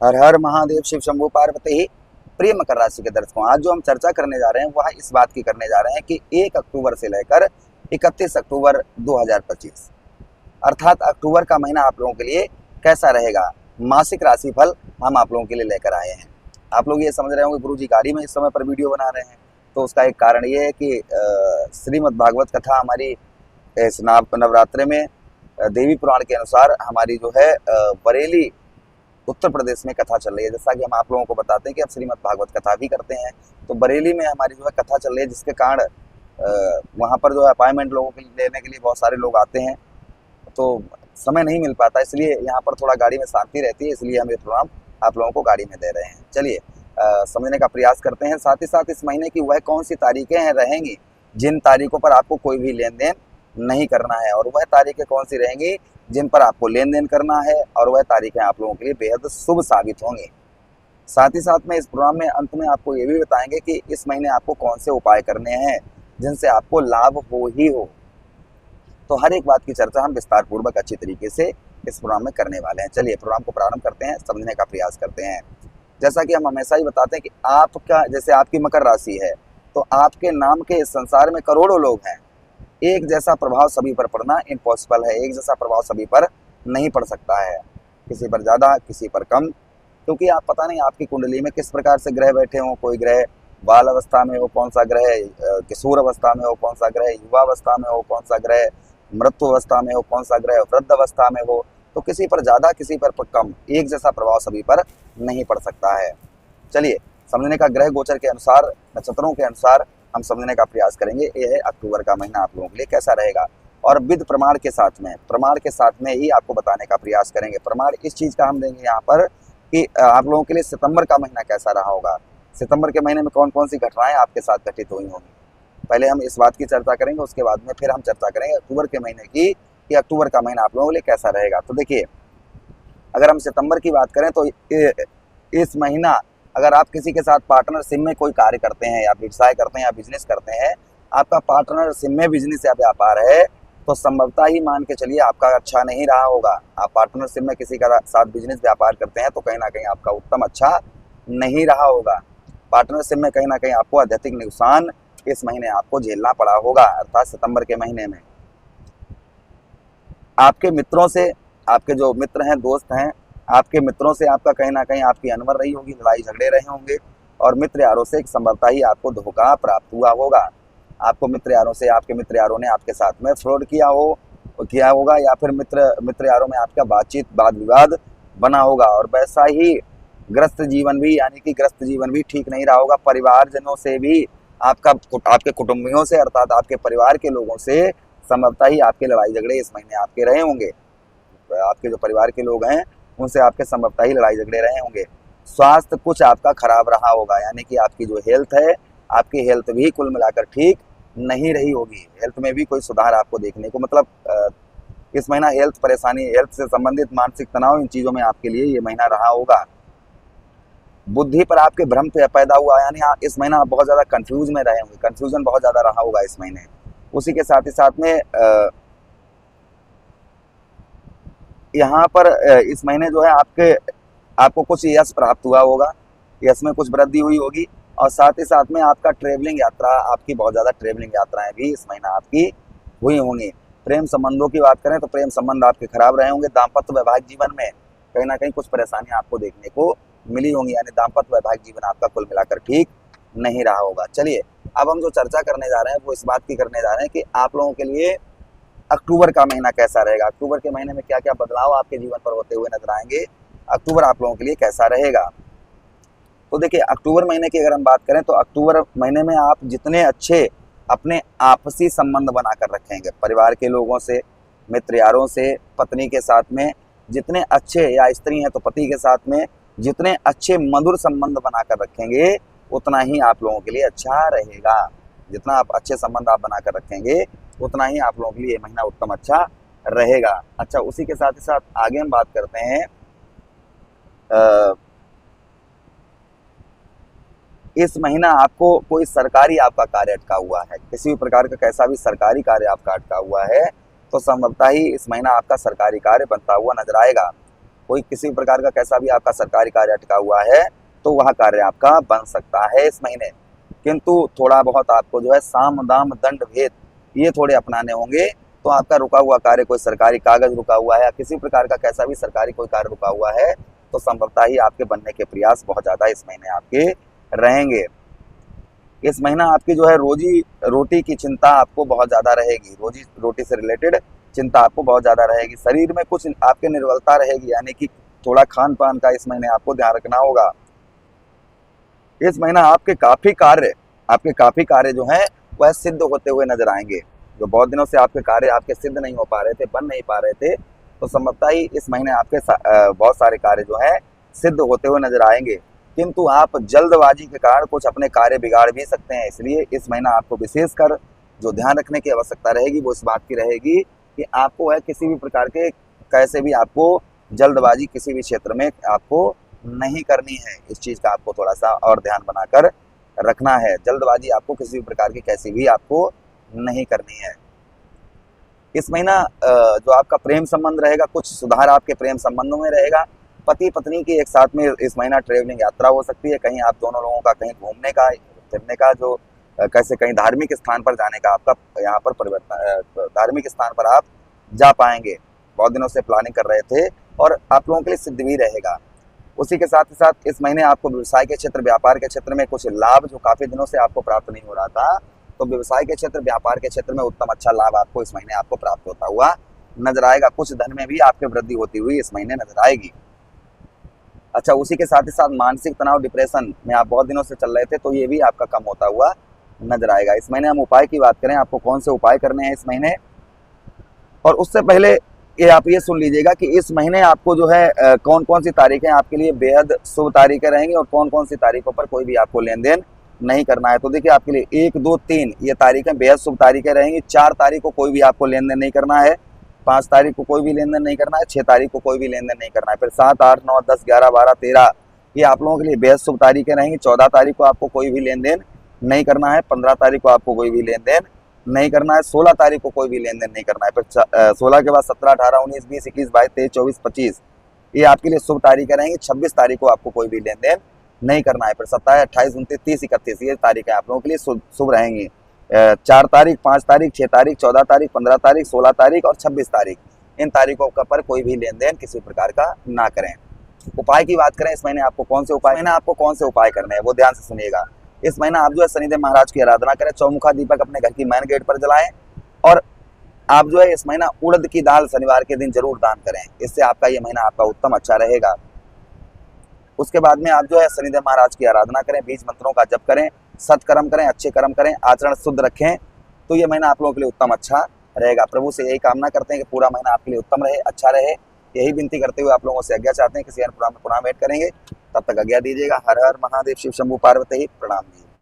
हर हर महादेव, शिव शंभु पार्वती। प्रिय मकर राशि के दर्शकों, आज जो हम चर्चा करने जा रहे हैं वह इस बात की करने जा रहे हैं कि 1 अक्टूबर से लेकर 31 अक्टूबर 2025 अर्थात अक्टूबर का महीना आप लोगों के लिए कैसा रहेगा। मासिक राशिफल हम आप लोगों के लिए लेकर आए हैं। आप लोग ये समझ रहे होंगे गुरुजी गाड़ी में इस समय पर वीडियो बना रहे हैं, तो उसका एक कारण ये है कि श्रीमद् भागवत कथा हमारी इस नवरात्रे में देवी पुराण के अनुसार हमारी जो है बरेली उत्तर प्रदेश में कथा चल रही है। जैसा कि हम आप लोगों को बताते हैं कि हम श्रीमद् भागवत कथा भी करते हैं, तो बरेली में हमारी जो है कथा चल रही है, जिसके कारण वहाँ पर जो है अपॉइंटमेंट लोगों के लेने के लिए बहुत सारे लोग आते हैं, तो समय नहीं मिल पाता, इसलिए यहाँ पर थोड़ा गाड़ी में शांति रहती है, इसलिए हम ये प्रोग्राम आप लोगों को गाड़ी में दे रहे हैं। चलिए समझने का प्रयास करते हैं। साथ ही साथ इस महीने की वह कौन सी तारीखें हैं रहेंगी जिन तारीखों पर आपको कोई भी लेन देन नहीं करना है, और वह तारीखें कौन सी रहेंगी जिन पर आपको लेन देन करना है, और वह तारीखें आप लोगों के लिए बेहद शुभ साबित होंगी। साथ ही साथ में इस प्रोग्राम में अंत में आपको ये भी बताएंगे कि इस महीने आपको कौन से उपाय करने हैं जिनसे आपको लाभ हो ही हो। तो हर एक बात की चर्चा हम विस्तार पूर्वक अच्छी तरीके से इस प्रोग्राम में करने वाले हैं। चलिए प्रोग्राम को प्रारंभ करते हैं, समझने का प्रयास करते हैं। जैसा कि हम हमेशा ही बताते हैं कि आपका जैसे आपकी मकर राशि है, तो आपके नाम के इस संसार में करोड़ों लोग हैं। एक जैसा प्रभाव सभी पर पड़ना इम्पॉसिबल है, एक जैसा प्रभाव सभी पर नहीं पड़ सकता है, किसी पर ज़्यादा किसी पर कम, क्योंकि आप पता नहीं आपकी कुंडली में किस प्रकार से ग्रह बैठे हों। कोई ग्रह बाल अवस्था में हो, कौन सा ग्रह किशोर अवस्था में हो, कौन सा ग्रह युवा अवस्था में हो, कौन सा ग्रह मृत्यु अवस्था में हो, कौन सा ग्रह वृद्ध अवस्था में हो, तो किसी पर ज़्यादा किसी पर कम, एक जैसा प्रभाव सभी पर नहीं पड़ सकता है। चलिए समझने का ग्रह गोचर के अनुसार, नक्षत्रों के अनुसार हम समझने का प्रयास करेंगे। ये है अक्टूबर का महीना आप लोगों के लिए कैसा रहेगा, और विद प्रमाण के साथ में ही आपको बताने का प्रयास करेंगे। प्रमाण इस चीज़ का हम देंगे यहाँ पर कि आप लोगों के लिए सितंबर का महीना कैसा रहा होगा, सितंबर के महीने में कौन कौन सी घटनाएं आपके साथ घटित हुई होंगी। पहले हम इस बात की चर्चा करेंगे, उसके बाद में फिर हम चर्चा करेंगे अक्टूबर के महीने की कि अक्टूबर का महीना आप लोगों के लिए कैसा रहेगा। तो देखिए, अगर हम सितंबर की बात करें तो इस महीना अगर आप किसी के साथ पार्टनरशिप में कोई कार्य करते हैं या व्यवसाय करते हैं या बिजनेस करते हैं, आपका पार्टनरशिप में बिजनेस या व्यापार है, तो संभवतः ही मान के चलिए आपका अच्छा नहीं रहा होगा। आप पार्टनरशिप में किसी का साथ बिजनेस व्यापार करते हैं तो कहीं ना कहीं आपका उत्तम अच्छा नहीं रहा होगा। पार्टनरशिप में कहीं ना कहीं आपको आध्यात्मिक नुकसान इस महीने आपको झेलना पड़ा होगा, अर्थात सितंबर के महीने में। आपके मित्रों से, आपके जो मित्र हैं, दोस्त हैं, आपके मित्रों से आपका कहीं ना कहीं आपकी अनबन रही होगी, लड़ाई झगड़े रहे होंगे, और मित्र यारों से संभवतः ही आपको धोखा प्राप्त हुआ होगा। आपको मित्र यारों से, आपके मित्र यारों ने आपके साथ में फ्रॉड किया होगा, या फिर मित्र यारों में आपका बातचीत वाद विवाद बना होगा, और वैसा ही ग्रस्त जीवन भी, यानी कि ग्रस्त जीवन भी ठीक नहीं रहा होगा। परिवारजनों से भी, आपके कुटुंबियों से, अर्थात आपके परिवार के लोगों से संभवतः ही आपके लड़ाई झगड़े इस महीने आपके रहे होंगे। आपके जो परिवार के लोग हैं उनसे आपके संभवतः ही लड़ाई झगड़े रहे होंगे। स्वास्थ्य कुछ आपका खराब रहा होगा, यानी कि आपकी जो हेल्थ है, आपकी हेल्थ भी कुल मिलाकर ठीक नहीं रही होगी। हेल्थ में भी कोई सुधार आपको देखने को, मतलब इस महीना हेल्थ परेशानी, हेल्थ से संबंधित मानसिक तनाव, इन चीज़ों में आपके लिए ये महीना रहा होगा। बुद्धि पर आपके भ्रम पैदा हुआ, यानी इस महीना आप बहुत ज़्यादा कंफ्यूज में रहे होंगे, कंफ्यूजन बहुत ज़्यादा रहा होगा इस महीने। उसी के साथ ही साथ में यहाँ पर इस महीने जो है आपको कुछ यश प्राप्त हुआ होगा, यश में कुछ वृद्धि हुई होगी, और साथ ही साथ में आपका ट्रेवलिंग यात्रा, आपकी बहुत ज़्यादा ट्रेवलिंग यात्राएं भी इस महीना आपकी हुई होंगी। प्रेम संबंधों की बात करें तो प्रेम संबंध आपके खराब रहे होंगे। दाम्पत्य वैवाहिक जीवन में कहीं ना कहीं कुछ परेशानियां आपको देखने को मिली होंगी, यानी दाम्पत्य वैवाहिक जीवन आपका कुल मिलाकर ठीक नहीं रहा होगा। चलिए अब हम जो चर्चा करने जा रहे हैं वो इस बात की करने जा रहे हैं कि आप लोगों के लिए अक्टूबर का महीना कैसा रहेगा, अक्टूबर के महीने में क्या क्या बदलाव आपके जीवन पर होते हुए नजर आएंगे, अक्टूबर आप लोगों के लिए कैसा रहेगा। तो देखिए, अक्टूबर महीने की अगर हम बात करें तो अक्टूबर महीने में आप जितने अच्छे अपने आपसी संबंध बनाकर रखेंगे, परिवार के लोगों से, मित्र यारों से, पत्नी के साथ में जितने अच्छे, या स्त्री हैं तो पति के साथ में जितने अच्छे मधुर संबंध बनाकर रखेंगे, उतना ही आप लोगों के लिए अच्छा रहेगा। जितना आप अच्छे संबंध आप बनाकर रखेंगे उतना ही आप लोगों के लिए ये महीना उत्तम अच्छा रहेगा। अच्छा, उसी के साथ ही साथ आगे हम बात करते हैं इस महीना आपको कोई सरकारी आपका कार्य अटका हुआ है, किसी भी प्रकार का कैसा भी सरकारी कार्य आपका अटका हुआ है, तो संभवतः ही इस महीना आपका सरकारी कार्य बनता हुआ नजर आएगा। कोई किसी भी प्रकार का कैसा भी आपका सरकारी कार्य अटका हुआ है तो वह कार्य आपका बन सकता है इस महीने। किंतु थोड़ा बहुत आपको जो है साम दाम दंड भेद ये थोड़े अपनाने होंगे, तो आपका रुका हुआ कार्य, कोई सरकारी कागज रुका हुआ है या किसी प्रकार का कैसा भी सरकारी कोई कार्य रुका हुआ है, तो संभवतः ही आपके बनने के प्रयास बहुत ज़्यादा इस महीने आपके रहेंगे। इस महीना आपकी जो है रोजी रोटी की चिंता आपको बहुत ज़्यादा रहेगी, रोजी रोटी से रिलेटेड चिंता आपको बहुत ज़्यादा रहेगी। शरीर में कुछ आपके निर्बलता रहेगी, यानी कि थोड़ा खान पान का इस महीने आपको ध्यान रखना होगा। इस महीना आपके काफ़ी कार्य जो हैं वह सिद्ध होते हुए नजर आएंगे। जो बहुत दिनों से आपके कार्य आपके सिद्ध नहीं हो पा रहे थे, बन नहीं पा रहे थे, तो संभवतः ही इस महीने आपके बहुत सारे कार्य जो हैं सिद्ध होते हुए नजर आएंगे। किंतु आप जल्दबाजी के कारण कुछ अपने कार्य बिगाड़ भी सकते हैं, इसलिए इस महीना आपको विशेषकर जो ध्यान रखने की आवश्यकता रहेगी वो इस बात की रहेगी कि आपको है किसी भी प्रकार के कैसे भी आपको जल्दबाजी किसी भी क्षेत्र में आपको नहीं करनी है। इस चीज़ का आपको थोड़ा सा और ध्यान बनाकर रखना है। जल्दबाजी आपको किसी भी प्रकार की कैसी भी आपको नहीं करनी है। इस महीना जो आपका प्रेम संबंध रहेगा, कुछ सुधार आपके प्रेम संबंधों में रहेगा। पति पत्नी की एक साथ में इस महीना ट्रेवलिंग यात्रा हो सकती है, कहीं आप दोनों लोगों का कहीं घूमने का फिरने का जो कैसे कहीं धार्मिक स्थान पर जाने का आपका यहाँ पर परिवर्तन, धार्मिक स्थान पर आप जा पाएंगे। बहुत दिनों से प्लानिंग कर रहे थे और आप लोगों के लिए सिद्ध भी रहेगा। उसी के साथ ही साथ इस महीने आपको व्यवसाय के क्षेत्र, व्यापार के क्षेत्र में कुछ लाभ जो काफ़ी दिनों से आपको प्राप्त नहीं हो रहा था, तो व्यवसाय के क्षेत्र, व्यापार के क्षेत्र में उत्तम अच्छा लाभ आपको इस महीने आपको प्राप्त होता हुआ नजर आएगा। कुछ धन में भी आपके वृद्धि होती हुई इस महीने नजर आएगी। अच्छा, उसी के साथ ही साथ मानसिक तनाव, डिप्रेशन में आप बहुत दिनों से चल रहे थे, तो ये भी आपका कम होता हुआ नजर आएगा। इस महीने हम उपाय की बात करें, आपको कौन से उपाय करने हैं इस महीने, और उससे पहले ये आप ये सुन लीजिएगा कि इस महीने आपको जो है कौन कौन सी तारीखें आपके लिए बेहद शुभ तारीखें रहेंगी और कौन कौन सी तारीखों पर कोई भी आपको लेन देन नहीं करना है। तो देखिए, आपके लिए 1, 2, 3 ये तारीखें बेहद शुभ तारीखें रहेंगी। 4 तारीख को कोई भी आपको लेन देन नहीं करना है, 5 तारीख को कोई भी लेन देन नहीं करना है, 6 तारीख को कोई भी लेन देन नहीं करना है। फिर 7, 8, 9, 10, 11, 12, 13 ये आप लोगों के लिए बेहद शुभ तारीखें रहेंगी। 14 तारीख को आपको कोई भी लेन देन नहीं करना है, 15 तारीख को आपको कोई भी लेन देन नहीं करना है, 16 तारीख को कोई भी लेन देन नहीं करना है। फिर 16 के बाद 17, 18, 19, 20, 21, 22, 23, 24, 25 ये आपके लिए शुभ तारीखें रहेंगी। 26 तारीख को आपको कोई भी लेन देन नहीं करना है। फिर 27, 28, 29, 30, 31 ये तारीखें आप लोगों के लिए शुभ रहेंगी। 4 तारीख, 5 तारीख, 6 तारीख, 14 तारीख, 15 तारीख, 16 तारीख और 26 तारीख इन तारीखों पर कोई भी लेन देन किसी प्रकार का ना करें। उपाय की बात करें, इस महीने आपको कौन से उपाय करने हैं वो ध्यान से सुनिएगा। इस महीना आप जो है शनिदेव महाराज की आराधना करें, चौमुखा दीपक अपने घर की मेन गेट पर जलाएं और आप जो है इस महीना उड़द की दाल शनिवार के दिन जरूर दान करें। इससे आपका ये महीना आपका उत्तम अच्छा रहेगा। उसके बाद में आप जो है शनिदेव महाराज की आराधना करें, बीज मंत्रों का जप करें, सत्कर्म करें, अच्छे कर्म करें, आचरण शुद्ध रखें, तो ये महीना आप लोगों के लिए उत्तम अच्छा रहेगा। प्रभु से यही कामना करते हैं कि पूरा महीना आपके लिए उत्तम रहे, अच्छा रहे। यही विनती करते हुए आप लोगों से आज्ञा चाहते हैं, किसी अन्य प्रोग्राम में पुनः भेंट करेंगे, तब तक आज्ञा दीजिएगा। हर हर महादेव, शिव शंभू पार्वती, प्रणाम जी।